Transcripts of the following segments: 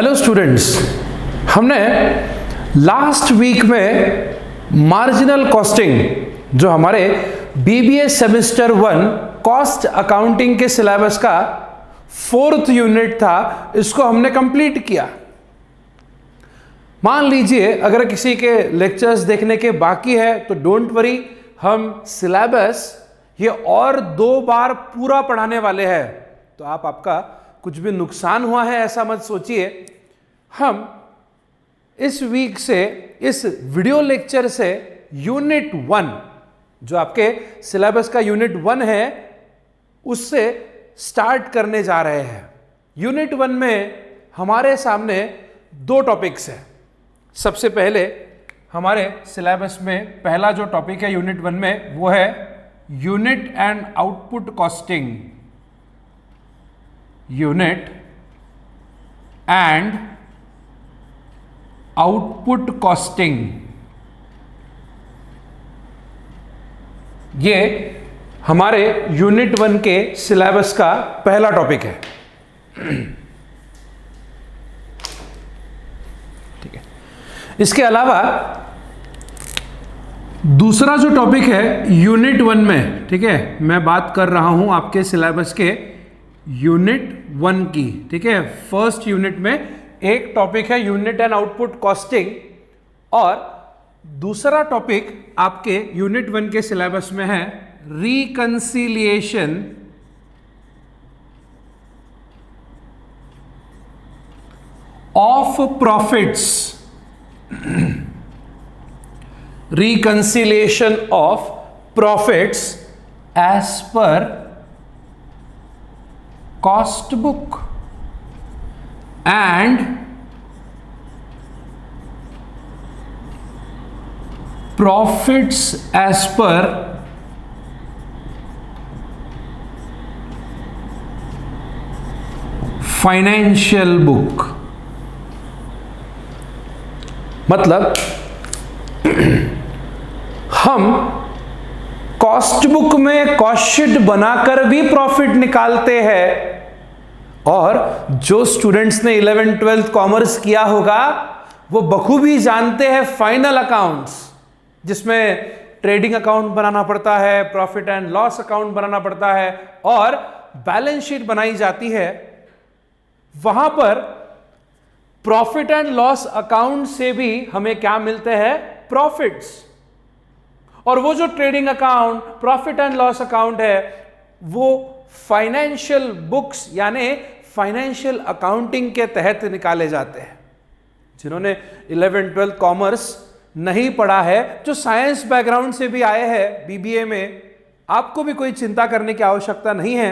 Hello students, हमने last week में marginal costing जो हमारे बीबीए सेमेस्टर 1 कॉस्ट अकाउंटिंग के सिलेबस का 4th यूनिट था, इसको हमने कंप्लीट किया। मान लीजिए अगर किसी के लेक्चर्स देखने के बाकी है तो डोंट वरी, हम सिलेबस ये और 2 बार पूरा पढ़ाने वाले हैं, तो आपका कुछ भी नुकसान हुआ है ऐसा मत सोचिए। हम इस वीक से, इस वीडियो लेक्चर से यूनिट 1 जो आपके सिलेबस का यूनिट 1 है उससे स्टार्ट करने जा रहे हैं। यूनिट 1 में हमारे सामने 2 टॉपिक्स हैं। सबसे पहले हमारे सिलेबस में पहला जो टॉपिक है यूनिट 1 में वो है unit and output costing. Unit and output costing, ये हमारे यूनिट 1 के सिलेबस का पहला टॉपिक है। ठीक है, इसके अलावा दूसरा जो टॉपिक है यूनिट 1 में, ठीक है, मैं बात कर रहा हूं आपके सिलेबस के यूनिट 1 की। ठीक है, फर्स्ट यूनिट में एक टॉपिक है यूनिट एंड आउटपुट कॉस्टिंग और दूसरा टॉपिक आपके यूनिट 1 के सिलेबस में है reconciliation of profits. Reconciliation of profits as per cost book and profits as per financial book. मतलब हम कॉस्ट बुक में कॉस्ट शीट बनाकर भी प्रॉफिट निकालते हैं, और जो स्टूडेंट्स ने 11th 12th कॉमर्स किया होगा वो बखूबी जानते हैं फाइनल अकाउंट्स, जिसमें ट्रेडिंग अकाउंट बनाना पड़ता है, प्रॉफिट एंड लॉस अकाउंट बनाना पड़ता है और बैलेंस शीट बनाई जाती है। वहां पर प्रॉफिट एंड लॉस अकाउंट से भी हमें क्या मिलते हैं? प्रॉफिट्स। और वो जो trading account, profit and loss account है, वो फाइनेंशियल बुक्स यानी फाइनेंशियल अकाउंटिंग के तहत निकाले जाते हैं। जिन्होंने 11th 12th कॉमर्स नहीं पढ़ा है, जो साइंस बैकग्राउंड से भी आए हैं बीबीए में, आपको भी कोई चिंता करने की आवश्यकता नहीं है।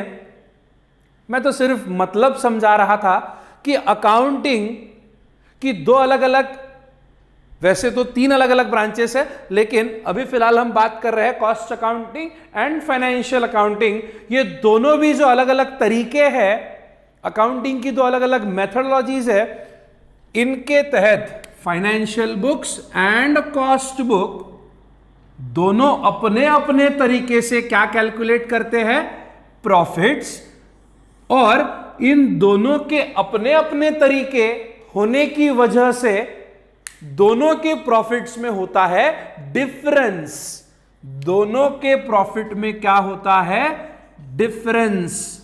मैं तो सिर्फ मतलब समझा रहा था कि अकाउंटिंग की 2 अलग अलग, वैसे तो 3 अलग अलग ब्रांचेस है, लेकिन अभी फिलहाल हम बात कर रहे हैं cost accounting and financial accounting. ये दोनों भी जो अलग अलग तरीके हैं, अकाउंटिंग की 2 अलग अलग मेथडोलॉजीज है, इनके तहत financial books and cost book दोनों अपने अपने तरीके से क्या कैलकुलेट करते हैं? प्रॉफिट्स। और इन दोनों के अपने अपने तरीके होने की वजह से दोनों के प्रॉफिट्स में होता है डिफरेंस। दोनों के प्रॉफिट में क्या होता है? डिफरेंस,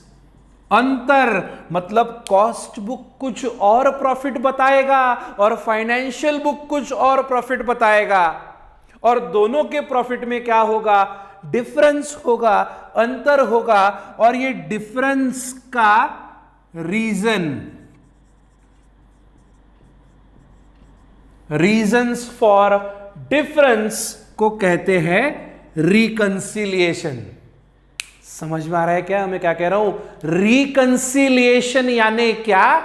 अंतर। मतलब कॉस्ट बुक कुछ और प्रॉफिट बताएगा और फाइनेंशियल बुक कुछ और प्रॉफिट बताएगा, और दोनों के प्रॉफिट में क्या होगा? डिफरेंस होगा, अंतर होगा। और ये डिफरेंस का रीजंस फॉर डिफरेंस को कहते हैं रिकंसिलिएशन। समझ में आ रहा है क्या मैं क्या कह रहा हूं? रिकंसिलिएशन यानी क्या?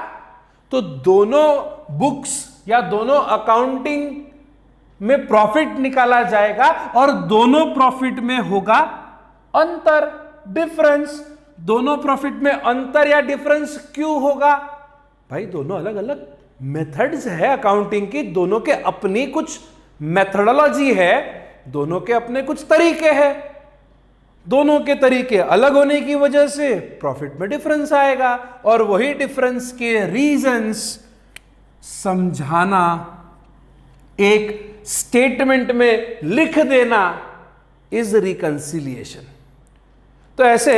तो दोनों बुक्स या दोनों अकाउंटिंग में प्रॉफिट निकाला जाएगा और दोनों प्रॉफिट में होगा अंतर, डिफरेंस। दोनों प्रॉफिट में अंतर या डिफरेंस क्यों होगा? भाई दोनों अलग अलग मेथड्स है अकाउंटिंग की, दोनों के अपनी कुछ मेथडोलॉजी है, दोनों के अपने कुछ तरीके हैं। दोनों के तरीके अलग होने की वजह से प्रॉफिट में डिफरेंस आएगा, और वही डिफरेंस के रीजंस समझाना, एक स्टेटमेंट में लिख देना इज रिकंसिलिएशन। तो ऐसे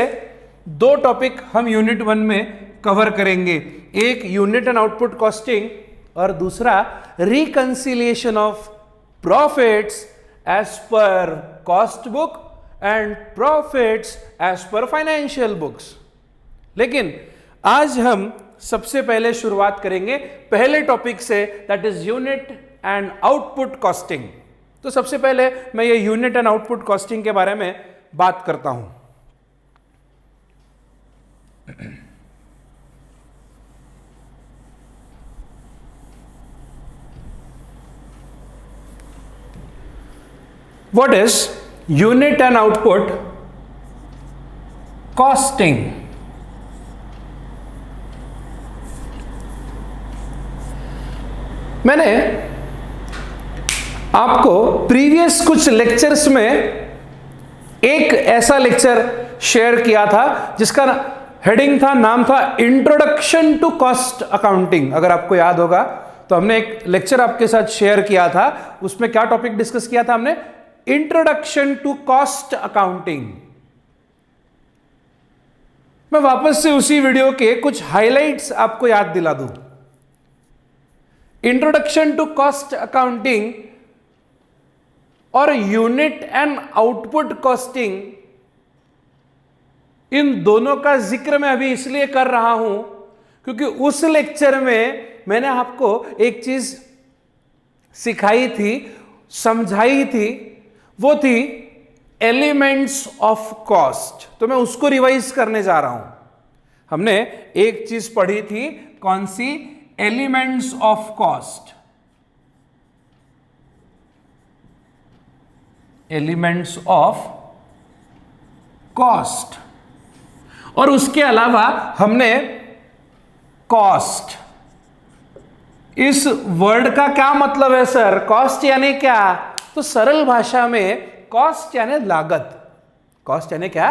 दो टॉपिक हम यूनिट 1 में कवर करेंगे, एक यूनिट एंड आउटपुट कॉस्टिंग और दूसरा reconciliation of profits as per cost book and profits as per financial books. लेकिन आज हम सबसे पहले शुरुआत करेंगे पहले टॉपिक से, that is unit and output costing. तो सबसे पहले मैं ये यूनिट एंड आउटपुट कॉस्टिंग के बारे में बात करता हूं। What is unit and output costing? मैंने आपको प्रीवियस कुछ लेक्चर्स में एक ऐसा लेक्चर शेयर किया था जिसका हेडिंग था, नाम था इंट्रोडक्शन टू कॉस्ट अकाउंटिंग। अगर आपको याद होगा तो हमने एक लेक्चर आपके साथ शेयर किया था, उसमें क्या टॉपिक डिस्कस किया था हमने? Introduction to cost accounting. मैं वापस से उसी वीडियो के कुछ हाइलाइट्स आपको याद दिला दूं। इंट्रोडक्शन टू कॉस्ट अकाउंटिंग और यूनिट एंड आउटपुट कॉस्टिंग, इन दोनों का जिक्र मैं अभी इसलिए कर रहा हूं क्योंकि उस लेक्चर में मैंने आपको एक चीज सिखाई थी, समझाई थी, वो थी एलिमेंट्स ऑफ कॉस्ट। तो मैं उसको रिवाइज करने जा रहा हूं। हमने एक चीज पढ़ी थी, कौन सी? Elements of cost. Elements of cost. और उसके अलावा हमने कॉस्ट, इस वर्ड का क्या मतलब है सर? कॉस्ट यानी क्या? तो सरल भाषा में कॉस्ट यानी लागत। कॉस्ट यानी क्या?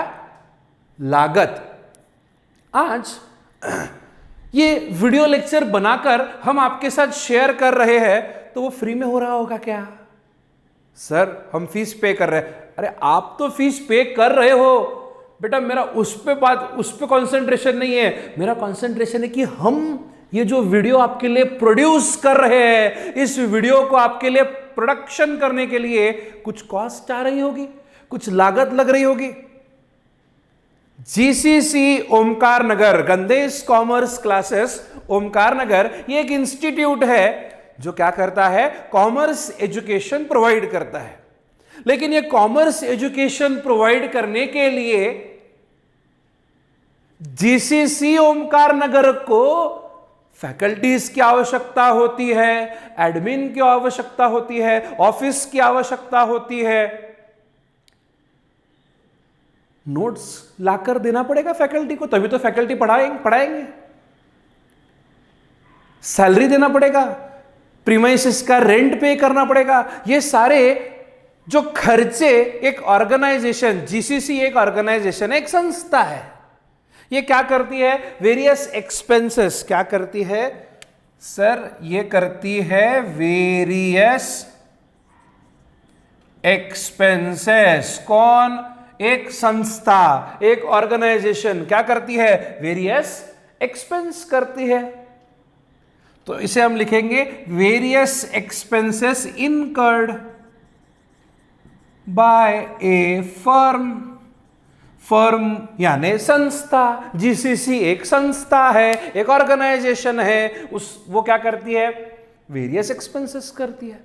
लागत। आज ये वीडियो लेक्चर बनाकर हम आपके साथ शेयर कर रहे हैं, तो वो फ्री में हो रहा होगा क्या? सर हम फीस पे कर रहे हैं। अरे आप तो फीस पे कर रहे हो बेटा, मेरा उस पे कंसंट्रेशन नहीं है। मेरा कंसंट्रेशन है कि हम ये जो वीडियो आपके लिए प्रोड्यूस कर रहे हैं, इस वीडियो को आपके लिए प्रोडक्शन करने के लिए कुछ कॉस्ट आ रही होगी, कुछ लागत लग रही होगी। जीसीसी ओमकार नगर, गंदेश कॉमर्स क्लासेस ओमकार नगर, ये एक इंस्टीट्यूट है जो क्या करता है? कॉमर्स एजुकेशन प्रोवाइड करता है। लेकिन ये कॉमर्स एजुकेशन प्रोवाइड करने के लिए जीसीसी ओमकार नगर को फैकल्टीज की आवश्यकता होती है, एडमिन की आवश्यकता होती है, ऑफिस की आवश्यकता होती है, नोट्स लाकर देना पड़ेगा फैकल्टी को, तभी तो फैकल्टी पढ़ाएंगे। सैलरी देना पड़ेगा, प्रीमाइसेस का रेंट पे करना पड़ेगा। ये सारे जो खर्चे एक ऑर्गेनाइजेशन, जीसीसी एक ऑर्गेनाइजेशन है, एक संस्था है, ये क्या करती है? वेरियस एक्सपेंसेस क्या करती है सर? ये करती है वेरियस एक्सपेंसेस। कौन? एक संस्था, एक ऑर्गेनाइजेशन क्या करती है? वेरियस एक्सपेंस करती है। तो इसे हम लिखेंगे various expenses incurred by A firm. Firm यानी संस्था, जीसीसी एक संस्था है, एक ऑर्गेनाइजेशन है, वो क्या करती है? वेरियस एक्सपेंसेस करती है।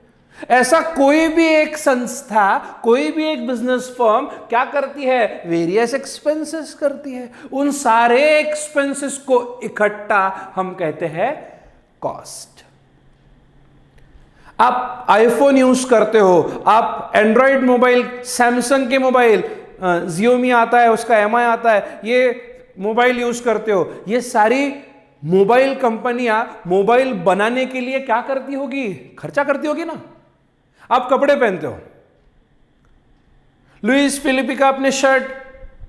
ऐसा कोई भी एक संस्था, कोई भी एक बिजनेस फर्म क्या करती है? वेरियस एक्सपेंसेस करती है। उन सारे एक्सपेंसेस को इकट्ठा हम कहते हैं कॉस्ट। आप आईफोन यूज करते हो, आप एंड्रॉइड मोबाइल, सैमसंग के मोबाइल, जियोमी आता है, उसका एमआई आता है, ये मोबाइल यूज करते हो। ये सारी मोबाइल कंपनियां मोबाइल बनाने के लिए क्या करती होगी? खर्चा करती होगी ना। आप कपड़े पहनते हो, लुइस फिलिपी का आपने शर्ट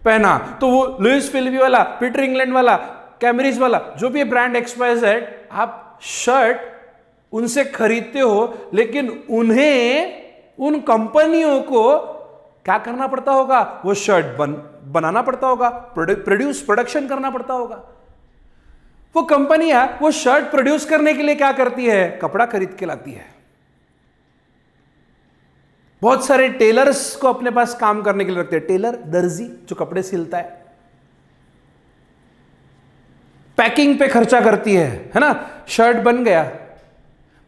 पहना, तो वो लुइस फिलिपी वाला, पीटर इंग्लैंड वाला, कैमरिज वाला, जो भी ब्रांड XYZ, आप शर्ट उनसे खरीदते हो, लेकिन उन्हें, उन कंपनियों को क्या करना पड़ता होगा? वो शर्ट बनाना पड़ता होगा, प्रोडक्शन करना पड़ता होगा। वो कंपनियां वो शर्ट प्रोड्यूस करने के लिए क्या करती है? कपड़ा खरीद के लाती है। बहुत सारे टेलर्स को अपने पास काम करने के लिए रखते हैं। टेलर, दर्जी जो कपड़े सिलता है, पैकिंग पे खर्चा करती है ना। शर्ट बन गया,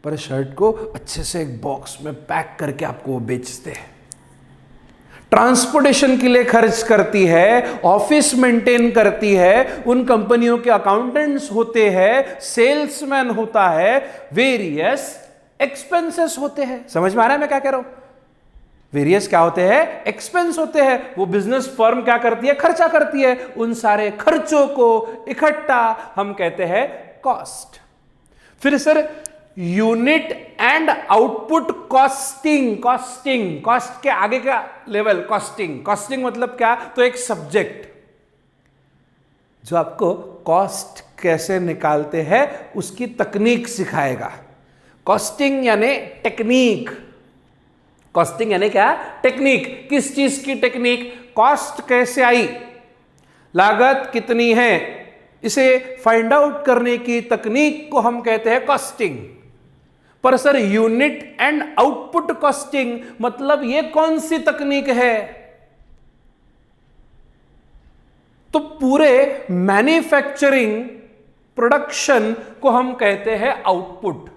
पर शर्ट को अच्छे से एक बॉक्स में पैक करके आपको वो बेचते हैं। ट्रांसपोर्टेशन के लिए खर्च करती है, ऑफिस मेंटेन करती है, उन कंपनियों के अकाउंटेंट्स होते हैं, सेल्समैन होता है, वेरियस एक्सपेंसेस होते हैं। समझ में आ रहा है मैं क्या कह रहा हूं? वेरियस क्या होते हैं? एक्सपेंस होते हैं। वो बिजनेस फर्म क्या करती है? खर्चा करती है। उन सारे खर्चों को इकट्ठा हम कहते हैं कॉस्ट। फिर sir unit and output costing. Cost के आगे का लेवल कॉस्टिंग मतलब क्या? तो एक सब्जेक्ट जो आपको कॉस्ट कैसे निकालते हैं उसकी तकनीक सिखाएगा। कॉस्टिंग यानी टेक्निक। कॉस्टिंग यानी क्या? टेक्निक। किस चीज की टेक्निक? कॉस्ट कैसे आई, लागत कितनी है, इसे फाइंड आउट करने की तकनीक को हम कहते हैं कॉस्टिंग। पर sir unit and output costing मतलब ये कौन सी तकनीक है? तो पूरे मैन्युफैक्चरिंग प्रोडक्शन को हम कहते हैं आउटपुट।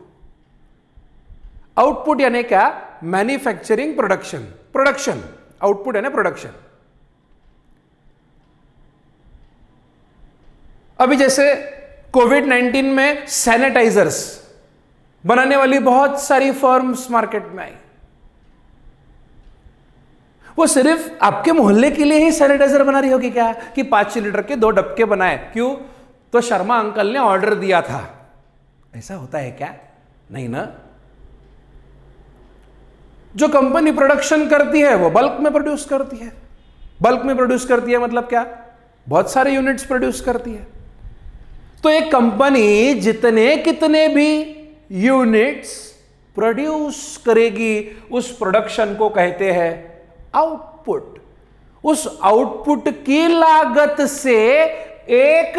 आउटपुट यानी क्या? मैन्युफैक्चरिंग प्रोडक्शन आउटपुट है ना, प्रोडक्शन। अभी जैसे कोविड-19 में सैनिटाइजर्स बनाने वाली बहुत सारी फर्म्स मार्केट में आई। वो सिर्फ आपके मोहल्ले के लिए ही सैनिटाइजर बना रही होगी क्या कि 5 लीटर के 2 डब्बे बनाए? क्यों? तो शर्मा अंकल ने ऑर्डर दिया था। ऐसा होता है क्या? नहीं ना। जो कंपनी प्रोडक्शन करती है वो बल्क में प्रोड्यूस करती है। बल्क में प्रोड्यूस करती है मतलब क्या? बहुत सारे यूनिट्स प्रोड्यूस करती है। तो एक कंपनी जितने कितने भी यूनिट्स प्रोड्यूस करेगी उस प्रोडक्शन को कहते हैं आउटपुट। उस आउटपुट की लागत से एक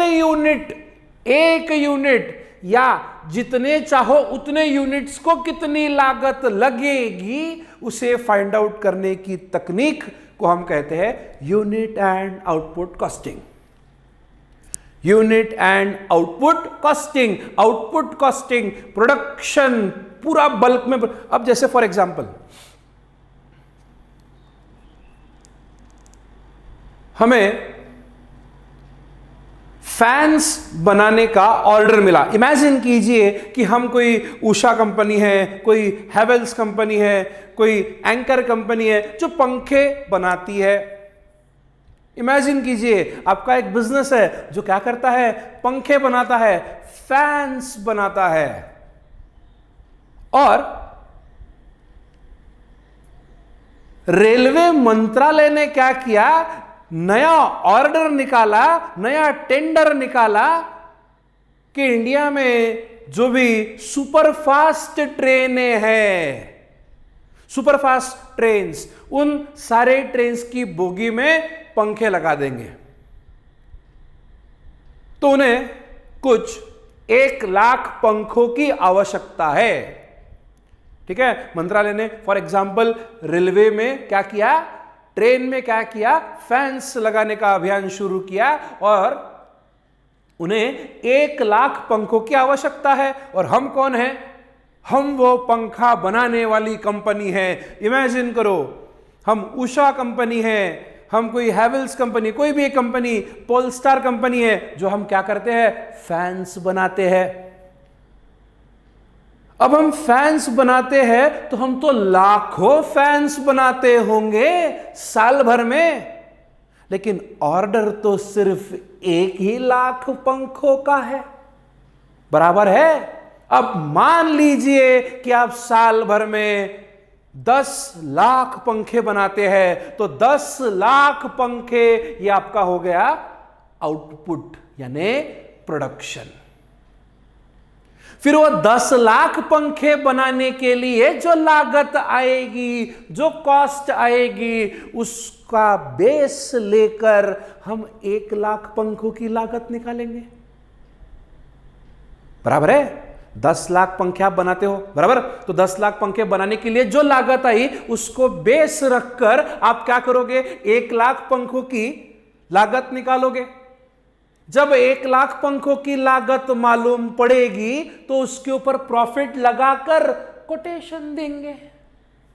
यूनिट या जितने चाहो उतने यूनिट्स को कितनी लागत लगेगी उसे फाइंड आउट करने की तकनीक को हम कहते हैं unit and output costing. Unit and output costing production पूरा बल्क में। अब जैसे फॉर एग्जांपल हमें फैंस बनाने का ऑर्डर मिला। इमेजिन कीजिए कि हम कोई उषा कंपनी है, कोई हैवेल्स कंपनी है, कोई एंकर कंपनी है जो पंखे बनाती है। इमेजिन कीजिए आपका एक बिजनेस है जो क्या करता है? पंखे बनाता है, फैंस बनाता है। और रेलवे मंत्रालय ने क्या किया? नया ऑर्डर निकाला, नया टेंडर निकाला कि इंडिया में जो भी सुपरफास्ट ट्रेनें हैं, सुपरफास्ट ट्रेन्स, उन सारे ट्रेन्स की बोगी में पंखे लगा देंगे। तो उन्हें कुछ 1 लाख पंखों की आवश्यकता है। ठीक है। मंत्रालय ने फॉर एग्जांपल रेलवे में क्या किया? ट्रेन में क्या किया? फैंस लगाने का अभियान शुरू किया और उन्हें 1 लाख पंखों की आवश्यकता है। और हम कौन हैं? हम वो पंखा बनाने वाली कंपनी है। इमेजिन करो हम उषा कंपनी है, हम कोई हैवेल्स कंपनी, कोई भी एक कंपनी, पोलस्टार कंपनी है जो हम क्या करते हैं? फैंस बनाते हैं। अब हम फैंस बनाते हैं तो हम तो लाखों फैंस बनाते होंगे साल भर में, लेकिन ऑर्डर तो सिर्फ 1 ही लाख पंखों का है। बराबर है? अब मान लीजिए कि आप साल भर में 10 लाख पंखे बनाते हैं, तो 10 लाख पंखे ये आपका हो गया आउटपुट यानी प्रोडक्शन। फिर वो 10 लाख पंखे बनाने के लिए जो लागत आएगी, जो कॉस्ट आएगी, उसका बेस लेकर हम 1 लाख पंखों की लागत निकालेंगे। बराबर है? 10 लाख पंखे आप बनाते हो, बराबर? तो 10 लाख पंखे बनाने के लिए जो लागत आई उसको बेस रखकर आप क्या करोगे? 1 लाख पंखों की लागत निकालोगे। जब 1 लाख पंखों की लागत मालूम पड़ेगी तो उसके ऊपर प्रॉफिट लगाकर कोटेशन देंगे,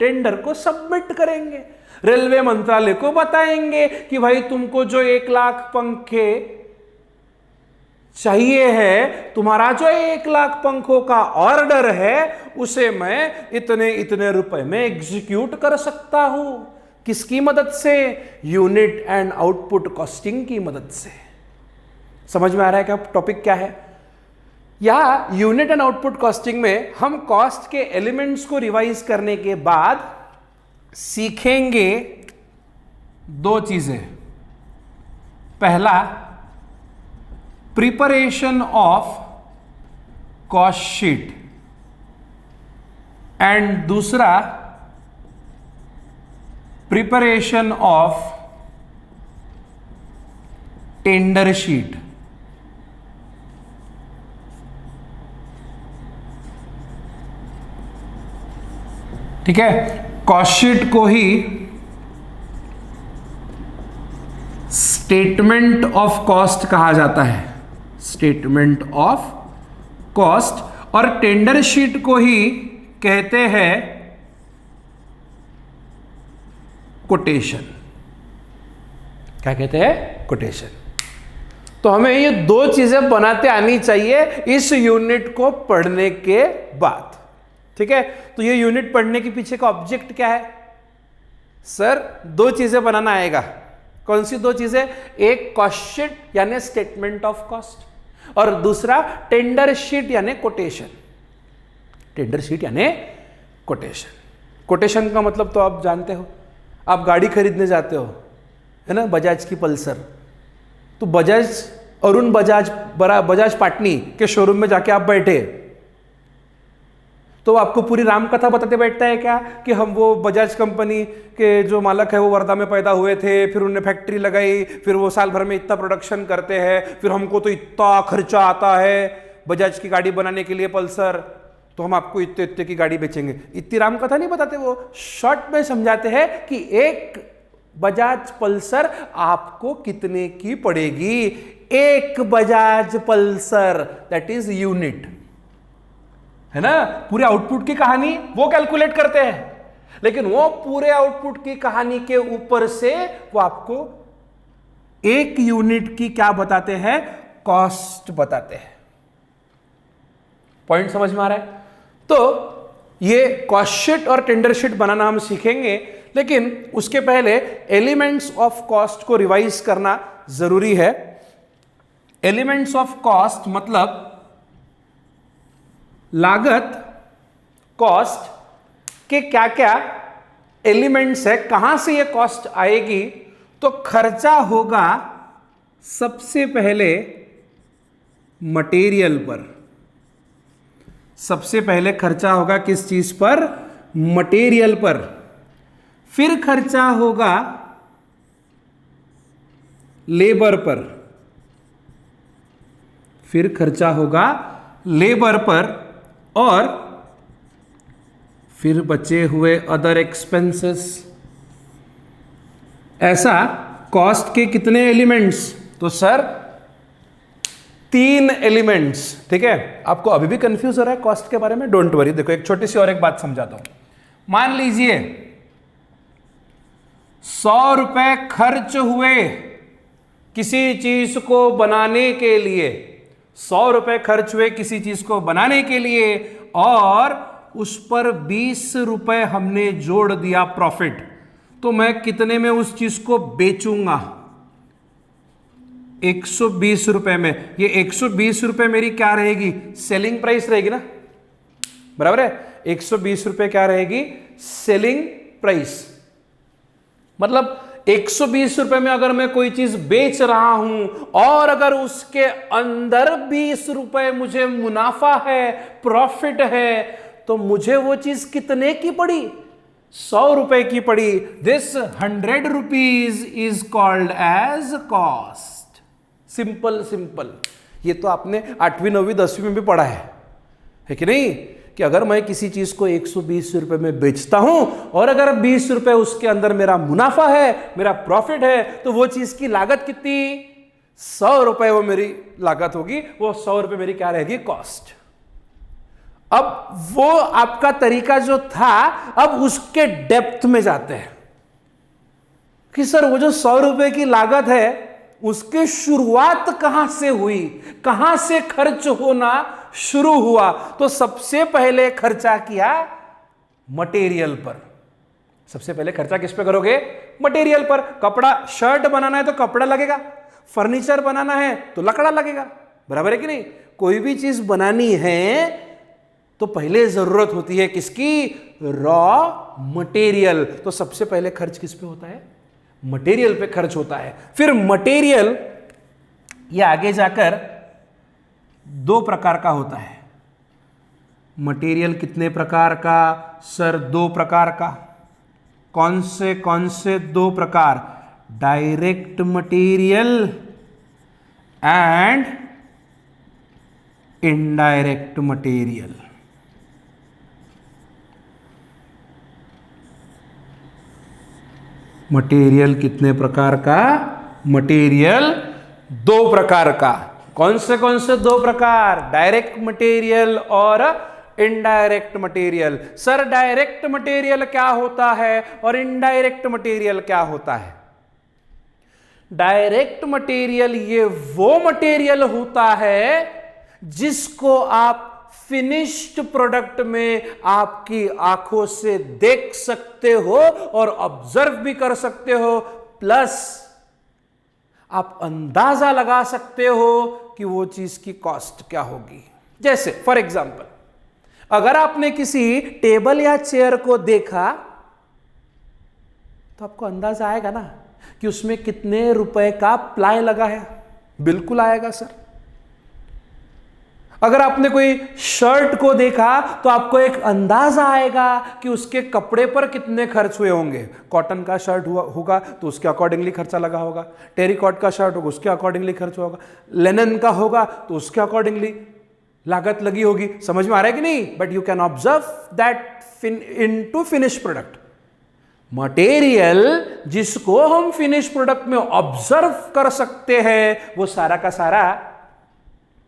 टेंडर को सबमिट करेंगे, रेलवे मंत्रालय को बताएंगे कि भाई तुमको जो 1 लाख पंखे चाहिए है, तुम्हारा जो 1 लाख पंखों का ऑर्डर है उसे मैं इतने इतने रुपए में एग्जीक्यूट कर सकता हूं। किसकी मदद से? यूनिट एंड आउटपुट कॉस्टिंग की मदद से। समझ में आ रहा है क्या टॉपिक क्या है? या यूनिट एंड आउटपुट कॉस्टिंग में हम कॉस्ट के एलिमेंट्स को रिवाइज करने के बाद सीखेंगे 2 चीजें। पहला, preparation of cost sheet, and दूसरा प्रिपरेशन ऑफ टेंडर शीट। ठीक है? कॉस्ट शीट को ही स्टेटमेंट ऑफ कॉस्ट कहा जाता है, स्टेटमेंट ऑफ कॉस्ट, और टेंडर शीट को ही कहते हैं कोटेशन। क्या कहते हैं? कोटेशन। तो हमें ये 2 चीजें बनाते आनी चाहिए इस यूनिट को पढ़ने के बाद। ठीक है? तो ये यूनिट पढ़ने के पीछे का ऑब्जेक्ट क्या है? सर 2 चीजें बनाना आएगा। कौन सी 2 चीजें? एक कॉस्ट शीट यानी स्टेटमेंट ऑफ कॉस्ट, और दूसरा टेंडर शीट यानी कोटेशन। टेंडर शीट यानी कोटेशन। कोटेशन का मतलब तो आप जानते हो, आप गाड़ी खरीदने जाते हो, है ना, बजाज की पल्सर, तो बजाज अरुण बजाज पाटनी के शोरूम में जाके आप बैठे तो आपको पूरी राम कथा बताते बैठता है क्या कि हम वो बजाज कंपनी के जो मालक है वो वर्धा में पैदा हुए थे, फिर उन्होंने फैक्ट्री लगाई, फिर वो साल भर में इतना प्रोडक्शन करते हैं, फिर हमको तो इतना खर्चा आता है बजाज की गाड़ी बनाने के लिए पल्सर, तो हम आपको इतने इतने की गाड़ी बेचेंगे। इतनी राम कथा नहीं बताते, वो शॉर्ट में समझाते हैं कि एक बजाज पल्सर आपको कितने की पड़ेगी। एक Bajaj Pulsar, that is unit, है ना। पूरे आउटपुट की कहानी वो कैलकुलेट करते हैं, लेकिन वो पूरे आउटपुट की कहानी के ऊपर से वो आपको एक यूनिट की क्या बताते हैं? कॉस्ट बताते हैं। पॉइंट समझ में आ रहा है? तो ये कॉस्ट शीट और टेंडर शीट बनाना हम सीखेंगे, लेकिन उसके पहले एलिमेंट्स ऑफ कॉस्ट को रिवाइज करना जरूरी है। एलिमेंट्स ऑफ कॉस्ट मतलब लागत, कॉस्ट के क्या क्या एलिमेंट्स है, कहां से ये कॉस्ट आएगी। तो खर्चा होगा सबसे पहले मटेरियल पर। सबसे पहले खर्चा होगा किस चीज पर? मटेरियल पर। फिर खर्चा होगा लेबर पर। फिर खर्चा होगा लेबर पर, और फिर बचे हुए अदर एक्सपेंसेस। ऐसा कॉस्ट के कितने एलिमेंट्स? तो सर 3 एलिमेंट्स। ठीक है, आपको अभी भी कंफ्यूज हो रहा है कॉस्ट के बारे में? डोंट वरी, देखो एक छोटी सी और एक बात समझाता हूं। मान लीजिए 100 रुपए खर्च हुए किसी चीज को बनाने के लिए, 100 रुपए खर्च हुए किसी चीज को बनाने के लिए, और उस पर 20 रुपए हमने जोड़ दिया प्रॉफिट, तो मैं कितने में उस चीज को बेचूंगा? 120 रुपए में। ये 120 रुपए मेरी क्या रहेगी? सेलिंग प्राइस रहेगी ना, बराबर है। 120 रुपए क्या रहेगी? Selling price. मतलब 120 रुपए में अगर मैं कोई चीज बेच रहा हूं और अगर उसके अंदर 20 रुपए मुझे मुनाफा है, प्रॉफिट है, तो मुझे वो चीज कितने की पड़ी? 100 रुपए की पड़ी। This 100 rupees is called as cost. Simple simple. ये तो आपने 8वीं 9वीं 10वीं में भी पढ़ा है कि नहीं, कि अगर मैं किसी चीज को 120 रुपए में बेचता हूं और अगर 20 रुपए उसके अंदर मेरा मुनाफा है, मेरा प्रॉफिट है, तो वो चीज की लागत कितनी? 100 रुपए वो मेरी लागत होगी, वो 100 रुपए मेरी क्या रहेगी? कॉस्ट। अब वो आपका तरीका जो था, अब उसके डेप्थ में जाते हैं कि सर वो जो 100 रुपए की लागत है उसकी शुरुआत कहां से हुई, कहां से खर्च होना शुरू हुआ? तो सबसे पहले खर्चा किया मटेरियल पर। सबसे पहले खर्चा किस पे करोगे? मटेरियल पर। कपड़ा, शर्ट बनाना है तो कपड़ा लगेगा, फर्नीचर बनाना है तो लकड़ा लगेगा, बराबर है कि नहीं? कोई भी चीज बनानी है तो पहले जरूरत होती है किसकी? Raw material. तो सबसे पहले खर्च किस पे होता है? मटेरियल पे खर्च होता है। फिर मटेरियल ये आगे जाकर 2 प्रकार का होता है। मटेरियल कितने प्रकार का? सर 2 प्रकार का। कौन से 2 प्रकार? Direct material and indirect material. Material कितने प्रकार का? मटेरियल 2 प्रकार का। कौन से 2 प्रकार? डायरेक्ट मटेरियल और indirect material. Sir direct material क्या होता है और इनडायरेक्ट मटेरियल क्या होता है? डायरेक्ट मटेरियल ये वो मटेरियल होता है जिसको आप फिनिश्ड प्रोडक्ट में आपकी आंखों से देख सकते हो और ऑब्जर्व भी कर सकते हो, प्लस आप अंदाजा लगा सकते हो कि वो चीज की कॉस्ट क्या होगी। जैसे फॉर एग्जांपल, अगर आपने किसी टेबल या चेयर को देखा तो आपको अंदाजा आएगा ना कि उसमें कितने रुपए का प्लाई लगा है। बिल्कुल आएगा सर। अगर आपने कोई शर्ट को देखा तो आपको एक अंदाजा आएगा कि उसके कपड़े पर कितने खर्च हुए होंगे। कॉटन का शर्ट होगा तो उसके अकॉर्डिंगली खर्चा लगा होगा, टेरिकॉट का शर्ट होगा उसके अकॉर्डिंगली खर्च होगा, लेनिन का होगा तो उसके अकॉर्डिंगली लागत लगी होगी। समझ में आ रहा है कि नहीं? But you can observe that into finish product. Material जिसको हम फिनिश प्रोडक्ट में ऑब्जर्व कर सकते हैं वो सारा का सारा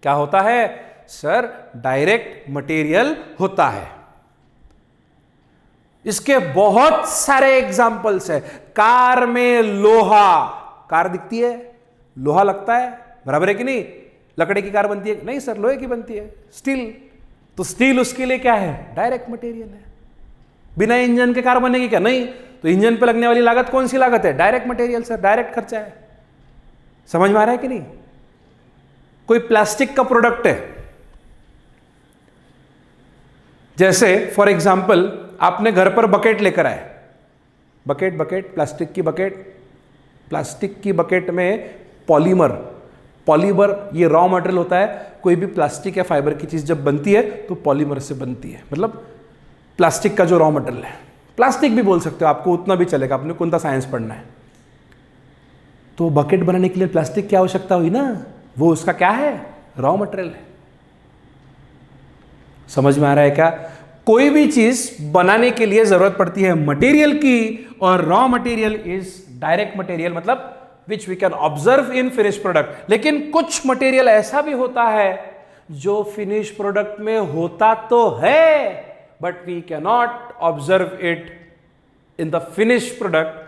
क्या होता है? सर डायरेक्ट मटेरियल होता है। इसके बहुत सारे एग्जाम्पल्स है। कार में लोहा, कार दिखती है, लोहा लगता है, बराबर है कि नहीं? लकड़े की कार बनती है? नहीं सर, लोहे की बनती है। स्टील, तो स्टील उसके लिए क्या है? डायरेक्ट मटेरियल है। बिना इंजन के कार बनेगी क्या? नहीं। तो इंजन पे लगने वाली लागत कौन सी लागत है? डायरेक्ट मटेरियल सर, डायरेक्ट खर्चा है। समझ में आ रहा है कि नहीं? कोई प्लास्टिक का प्रोडक्ट है, जैसे फॉर एग्जाम्पल आपने घर पर बकेट लेकर आए, बकेट प्लास्टिक की बकेट में पॉलीमर ये रॉ मटेरियल होता है। कोई भी प्लास्टिक या फाइबर की चीज जब बनती है तो पॉलीमर से बनती है, मतलब प्लास्टिक का जो रॉ मटेरियल है। प्लास्टिक भी बोल सकते हो, आपको उतना भी चलेगा, आपने कौन सा साइंस पढ़ना है। तो बकेट बनाने के लिए प्लास्टिक की आवश्यकता हुई ना, वो उसका क्या है? रॉ मटेरियल है। समझ में आ रहा है क्या? कोई भी चीज बनाने के लिए जरूरत पड़ती है मटेरियल की, और raw material is direct material, मतलब which we can observe in finish product. लेकिन कुछ मटेरियल ऐसा भी होता है जो फिनिश प्रोडक्ट में होता तो है but we can not observe it in the finish product,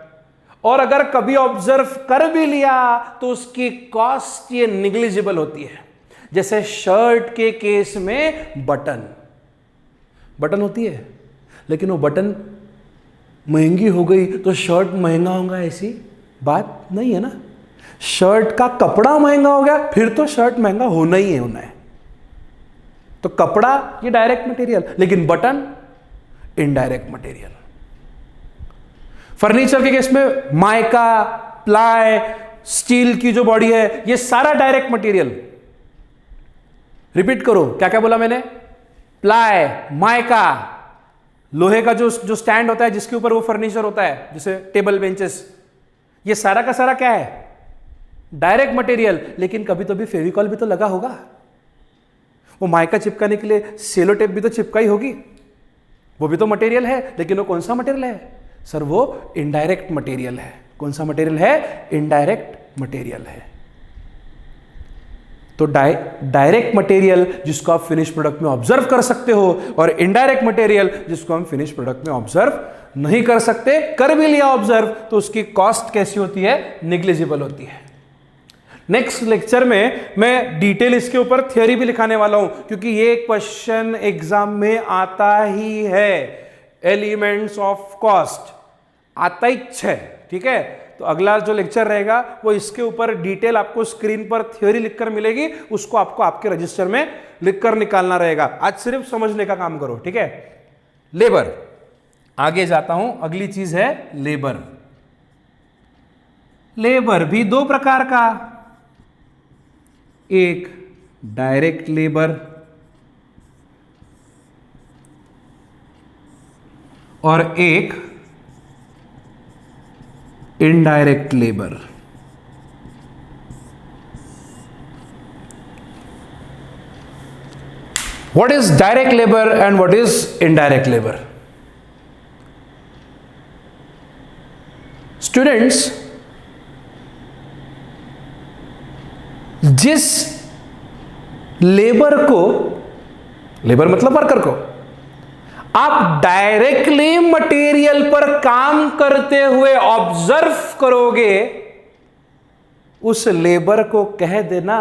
और अगर कभी ऑब्जर्व कर भी लिया तो उसकी कॉस्ट ये निग्लिजिबल होती है। जैसे शर्ट के केस में बटन होती है, लेकिन वो बटन महंगी हो गई तो शर्ट महंगा होगा, ऐसी बात नहीं है ना। शर्ट का कपड़ा महंगा हो गया फिर तो शर्ट महंगा होना ही है। तो कपड़ा ये डायरेक्ट मटेरियल, लेकिन बटन इनडायरेक्ट मटेरियल। फर्नीचर के केस में माइका, प्लाई, स्टील की जो बॉडी है, ये सारा डायरेक्ट मटेरियल। रिपीट करो, क्या क्या बोला मैंने? प्लाई, माइका, लोहे का जो स्टैंड होता है जिसके ऊपर वो फर्नीचर होता है, जैसे टेबल बेंचेस, ये सारा का सारा क्या है? Direct material. लेकिन कभी तो भी फेविकॉल भी तो लगा होगा, वो माइका चिपकाने के लिए सेलो टेप भी तो चिपकाई होगी, वो भी तो मटेरियल है। लेकिन वो कौन सा मटेरियल है सर? वो इनडायरेक्ट मटेरियल है। कौन सा मटेरियल है? इनडायरेक्ट मटेरियल है। तो डायरेक्ट मटेरियल जिसको आप फिनिश प्रोडक्ट में ऑब्जर्व कर सकते हो, और इनडायरेक्ट मटेरियल जिसको हम फिनिश प्रोडक्ट में ऑब्जर्व नहीं कर सकते, कर भी लिया ऑब्जर्व तो उसकी कॉस्ट कैसी होती है? निग्लिजिबल होती है। नेक्स्ट लेक्चर में मैं डिटेल इसके ऊपर थियोरी भी लिखाने वाला हूं, क्योंकि ये क्वेश्चन एग्जाम में आता ही है। एलिमेंट्स ऑफ कॉस्ट आता ही है, ठीक है। तो अगला जो लेक्चर रहेगा वो इसके ऊपर डिटेल आपको स्क्रीन पर थ्योरी लिखकर मिलेगी, उसको आपको आपके रजिस्टर में लिखकर निकालना रहेगा। आज सिर्फ समझने का काम करो, ठीक है। लेबर, आगे जाता हूं, अगली चीज है लेबर। लेबर भी दो प्रकार का, एक डायरेक्ट लेबर और एक indirect labour. What is direct labor and what is indirect labor? Students, जिस लेबर को, लेबर मतलब वर्कर को, आप डायरेक्टली मटेरियल पर काम करते हुए ऑब्जर्व करोगे, उस लेबर को कह देना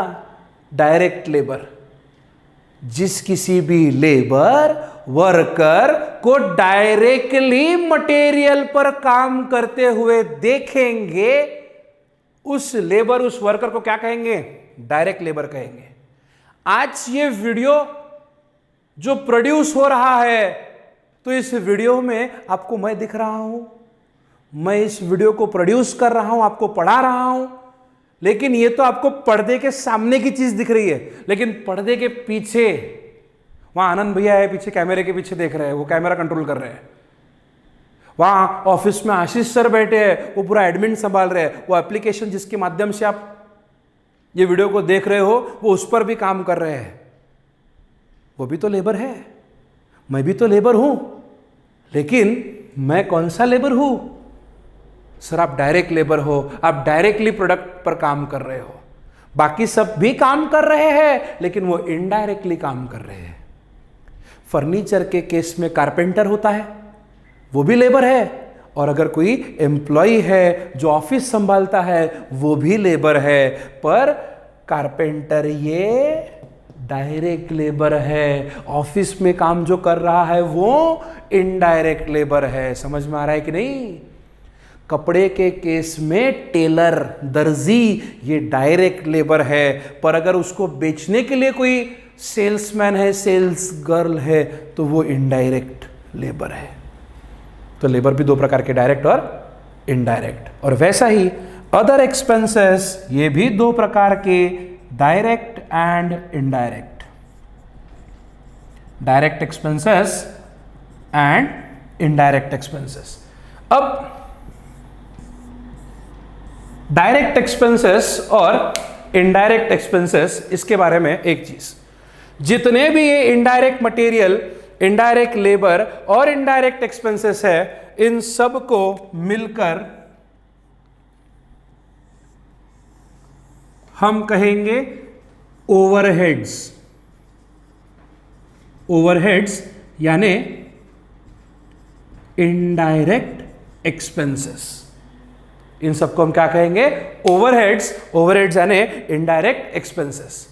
डायरेक्ट लेबर। जिस किसी भी लेबर वर्कर को डायरेक्टली मटेरियल पर काम करते हुए देखेंगे, उस लेबर, उस वर्कर को क्या कहेंगे? डायरेक्ट लेबर कहेंगे। आज ये वीडियो जो प्रोड्यूस हो रहा है, तो इस वीडियो में आपको मैं दिख रहा हूं, मैं इस वीडियो को प्रोड्यूस कर रहा हूं, आपको पढ़ा रहा हूं, लेकिन ये तो आपको पर्दे के सामने की चीज दिख रही है, लेकिन पर्दे के पीछे वहां आनंद भैया है, पीछे कैमरे के पीछे देख रहे हैं, वो कैमरा कंट्रोल कर रहे हैं। वहां ऑफिस में आशीष सर बैठे हैं, वो पूरा एडमिन संभाल रहे हैं। वो एप्लीकेशन जिसके माध्यम से आप ये वीडियो को देख रहे हो, वो उस पर भी काम कर रहे हैं। वो भी तो लेबर है, मैं भी तो लेबर हूं, लेकिन मैं कौन सा लेबर हूं? सर आप डायरेक्ट लेबर हो, आप डायरेक्टली प्रोडक्ट पर काम कर रहे हो। बाकी सब भी काम कर रहे हैं, लेकिन वो इनडायरेक्टली काम कर रहे हैं। फर्नीचर के केस में कारपेंटर होता है, वो भी लेबर है, और अगर कोई एम्प्लॉय है जो ऑफिस संभालता है, वो भी लेबर है। पर कारपेंटर ये डायरेक्ट लेबर है, ऑफिस में काम जो कर रहा है वो इनडायरेक्ट लेबर है। समझ में आ रहा है कि नहीं? कपड़े के केस में टेलर, दर्जी, ये डायरेक्ट लेबर है, पर अगर उसको बेचने के लिए कोई सेल्समैन है, सेल्स गर्ल है, तो वो इनडायरेक्ट लेबर है। तो लेबर भी दो प्रकार के, डायरेक्ट और इनडायरेक्ट। और वैसा ही अदर एक्सपेंसेस, ये भी दो प्रकार के, direct and indirect. Direct expenses and indirect expenses. अब डायरेक्ट एक्सपेंसेस और इनडायरेक्ट एक्सपेंसेस, इसके बारे में एक चीज, जितने भी ये इनडायरेक्ट मटेरियल, इनडायरेक्ट लेबर और इनडायरेक्ट एक्सपेंसेस है, इन सब को मिलकर हम कहेंगे ओवरहेड्स। ओवरहेड्स यानी इनडायरेक्ट एक्सपेंसेस। इन सबको हम क्या कहेंगे? ओवरहेड्स। ओवरहेड्स यानी इनडायरेक्ट एक्सपेंसेस।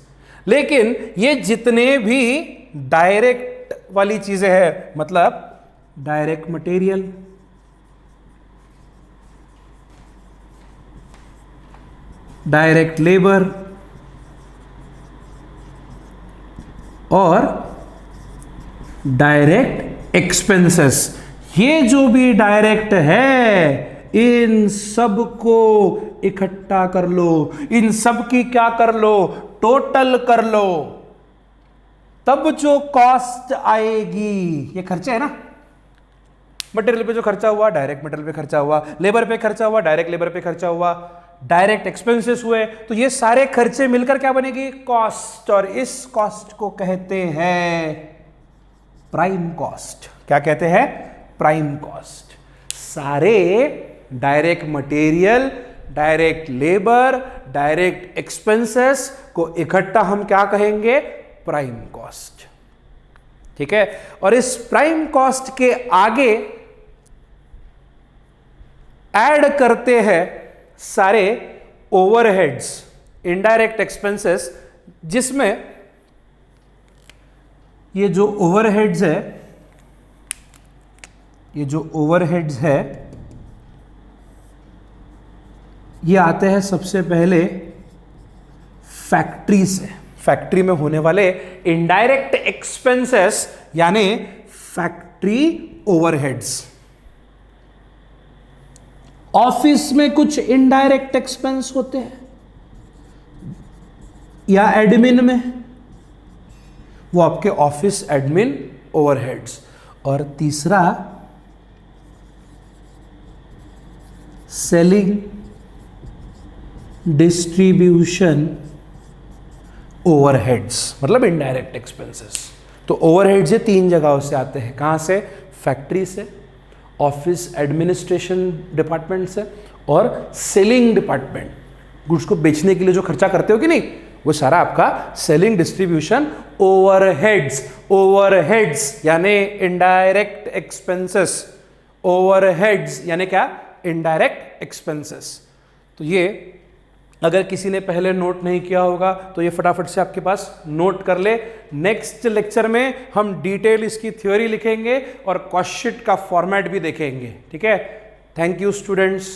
लेकिन ये जितने भी डायरेक्ट वाली चीजें हैं, मतलब डायरेक्ट मटेरियल, डायरेक्ट लेबर और डायरेक्ट एक्सपेंसेस, ये जो भी डायरेक्ट है, इन सब को इकट्ठा कर लो, इन सब की क्या कर लो, टोटल कर लो, तब जो कॉस्ट आएगी, ये खर्चे है ना, मटेरियल पे जो खर्चा हुआ डायरेक्ट मटेरियल पे खर्चा हुआ, लेबर पे खर्चा हुआ डायरेक्ट लेबर पे खर्चा हुआ, डायरेक्ट एक्सपेंसेस हुए, तो ये सारे खर्चे मिलकर क्या बनेगी, कॉस्ट। और इस कॉस्ट को कहते हैं प्राइम कॉस्ट। क्या कहते हैं, प्राइम कॉस्ट। सारे direct material, direct labour, direct expenses को इकट्ठा हम क्या कहेंगे, प्राइम कॉस्ट। ठीक है। और इस प्राइम कॉस्ट के आगे ऐड करते हैं सारे ओवरहेड्स, इनडायरेक्ट एक्सपेंसेस, जिसमें ये जो ओवरहेड्स है, ये जो ओवरहेड्स है ये आते हैं सबसे पहले फैक्ट्री से। फैक्ट्री में होने वाले इनडायरेक्ट एक्सपेंसेस यानी फैक्ट्री ओवरहेड्स। ऑफिस में कुछ इनडायरेक्ट एक्सपेंस होते हैं या एडमिन में, वो आपके ऑफिस एडमिन ओवरहेड्स। और तीसरा सेलिंग डिस्ट्रीब्यूशन ओवरहेड्स, मतलब इनडायरेक्ट एक्सपेंसेस। तो ओवरहेड्स ये 3 जगहों से आते हैं। कहां से, फैक्ट्री से, ऑफिस एडमिनिस्ट्रेशन डिपार्टमेंट से, और सेलिंग डिपार्टमेंट, गुड्स को बेचने के लिए जो खर्चा करते हो कि नहीं, वो सारा आपका सेलिंग डिस्ट्रीब्यूशन ओवरहेड्स। ओवरहेड्स यानी इनडायरेक्ट एक्सपेंसेस, ओवरहेड्स यानी क्या, इनडायरेक्ट एक्सपेंसेस। तो ये अगर किसी ने पहले नोट नहीं किया होगा तो ये फटाफट से आपके पास नोट कर ले। नेक्स्ट लेक्चर में हम डिटेल इसकी थ्योरी लिखेंगे और कॉस्ट शीट का फॉर्मेट भी देखेंगे। ठीक है। Thank you students.